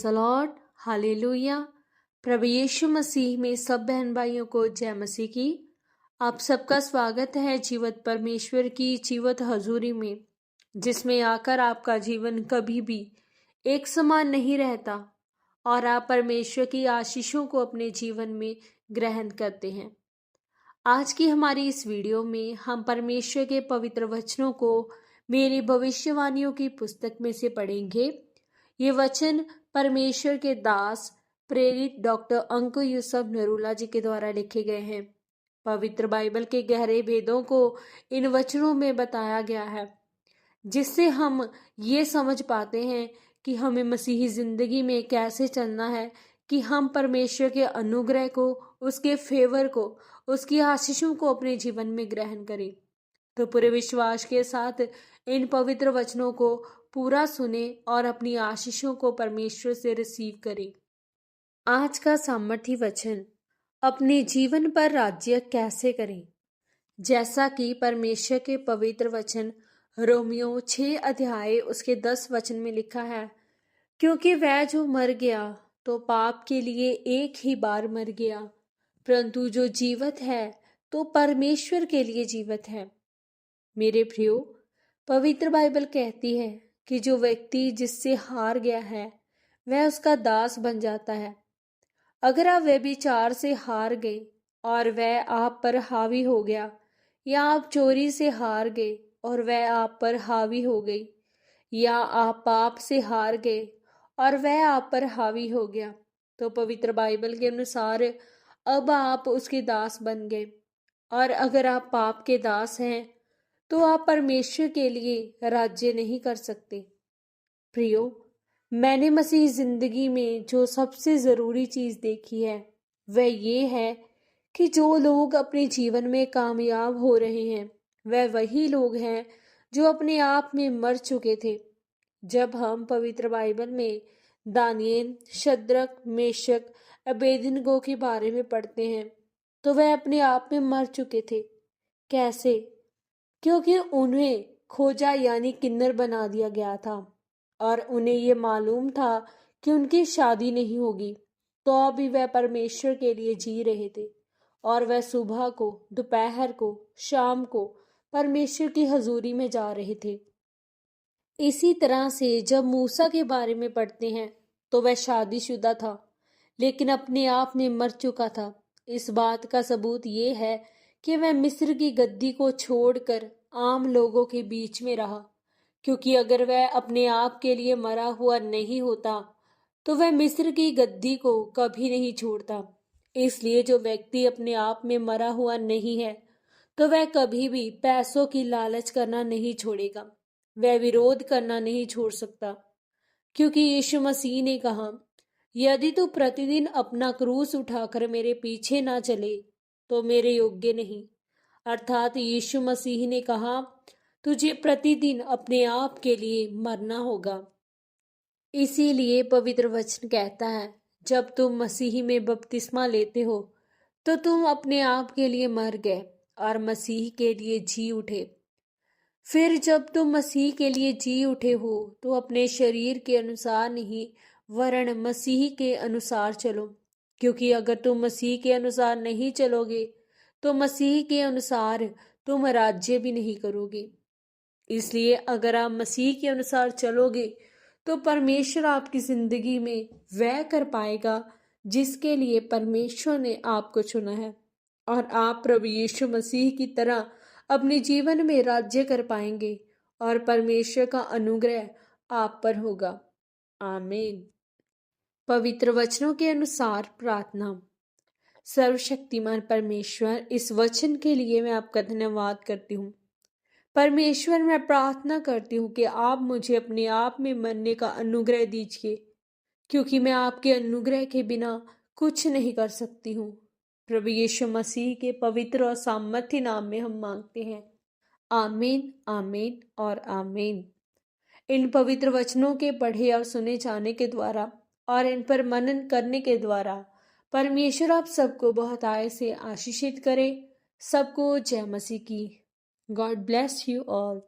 The lord, hallelujah. प्रभु यीशु मसीह में सब बहन भाइयों को जय मसीह की। आप सबका स्वागत है जीवत परमेश्वर की जीवत हजूरी में, जिसमें आकर आपका जीवन कभी भी एक समान नहीं रहता और आप परमेश्वर की आशीषों को अपने जीवन में ग्रहण करते हैं। आज की हमारी इस वीडियो में हम परमेश्वर के पवित्र वचनों को मेरी भविष्यवाणियों की पुस्तक में से पढ़ेंगे। ये वचन परमेश्वर के दास प्रेरित डॉक्टर अंकु यूसुफ नरूला जी के द्वारा लिखे गए हैं। पवित्र बाइबल के गहरे भेदों को इन वचनों में बताया गया है, जिससे हम ये समझ पाते हैं कि हमें मसीही जिंदगी में कैसे चलना है, कि हम परमेश्वर के अनुग्रह को, उसके फेवर को, उसकी आशीषों को अपने जीवन में ग्रहण करें। तो पूरे विश्वास के साथ इन पवित्र वचनों को पूरा सुने और अपनी आशीषों को परमेश्वर से रिसीव करें। आज का सामर्थी वचन, अपने जीवन पर राज्य कैसे करें। जैसा कि परमेश्वर के पवित्र वचन रोमियो 6 अध्याय उसके 10 वचन में लिखा है, क्योंकि वह जो मर गया तो पाप के लिए एक ही बार मर गया, परंतु जो जीवित है तो परमेश्वर के लिए जीवित है। मेरे प्रियो, पवित्र बाइबल कहती है कि जो व्यक्ति जिससे हार गया है वह उसका दास बन जाता है। अगर आप व्यभिचार से हार गए और वह आप पर हावी हो गया, या आप चोरी से हार गए और वह आप पर हावी हो गई, या आप पाप से हार गए और वह आप पर हावी हो गया, तो पवित्र बाइबल के अनुसार अब आप उसके दास बन गए। और अगर आप पाप के दास हैं तो आप परमेश्वर के लिए राज्य नहीं कर सकते। प्रियो, मैंने मसीह जिंदगी में जो सबसे जरूरी चीज देखी है वह ये है कि जो लोग अपने जीवन में कामयाब हो रहे हैं वह वही लोग हैं जो अपने आप में मर चुके थे। जब हम पवित्र बाइबल में दानियेल, शद्रक, मेशक, अबेदनगो के बारे में पढ़ते हैं तो वह अपने आप में मर चुके थे। कैसे? क्योंकि उन्हें खोजा यानी किन्नर बना दिया गया था और उन्हें ये मालूम था कि उनकी शादी नहीं होगी, तो भी वह परमेश्वर के लिए जी रहे थे और वह सुबह को, दोपहर को, शाम को परमेश्वर की हजूरी में जा रहे थे। इसी तरह से जब मूसा के बारे में पढ़ते हैं तो वह शादीशुदा था लेकिन अपने आप में मर चुका था। इस बात का सबूत ये है कि वह मिस्र की गद्दी को छोड़कर आम लोगों के बीच में रहा, क्योंकि अगर वह अपने आप के लिए मरा हुआ नहीं होता तो वह मिस्र की गद्दी को कभी नहीं छोड़ता। इसलिए जो व्यक्ति अपने आप में मरा हुआ नहीं है तो वह कभी भी पैसों की लालच करना नहीं छोड़ेगा, वह विरोध करना नहीं छोड़ सकता, क्योंकि यीशु मसीह ने कहा, यदि तू प्रतिदिन अपना क्रूस उठाकर मेरे पीछे ना चले तो मेरे योग्य नहीं। अर्थात यीशु मसीह ने कहा, तुझे प्रतिदिन अपने आप के लिए मरना होगा। इसीलिए पवित्र वचन कहता है, जब तुम मसीह में बपतिस्मा लेते हो तो तुम अपने आप के लिए मर गए और मसीह के लिए जी उठे। फिर जब तुम मसीह के लिए जी उठे हो तो अपने शरीर के अनुसार नहीं वरन मसीह के अनुसार चलो, क्योंकि अगर तुम मसीह के अनुसार नहीं चलोगे तो मसीह के अनुसार तुम राज्य भी नहीं करोगे। इसलिए अगर आप मसीह के अनुसार चलोगे तो परमेश्वर आपकी जिंदगी में वह कर पाएगा जिसके लिए परमेश्वर ने आपको चुना है, और आप प्रभु यीशु मसीह की तरह अपने जीवन में राज्य कर पाएंगे और परमेश्वर का अनुग्रह आप पर होगा। आमीन। पवित्र वचनों के अनुसार प्रार्थना। सर्वशक्तिमान परमेश्वर, इस वचन के लिए मैं आपका धन्यवाद करती हूँ। परमेश्वर, मैं प्रार्थना करती हूँ कि आप मुझे अपने आप में मरने का अनुग्रह दीजिए, क्योंकि मैं आपके अनुग्रह के बिना कुछ नहीं कर सकती हूँ। प्रभु यीशु मसीह के पवित्र और सामर्थ्य नाम में हम मांगते हैं। आमीन, आमीन और आमीन। इन पवित्र वचनों के पढ़े और सुने जाने के द्वारा और इन पर मनन करने के द्वारा परमेश्वर आप सबको बहुत आय से आशीषित करे। सबको जय मसीह की। God bless you all.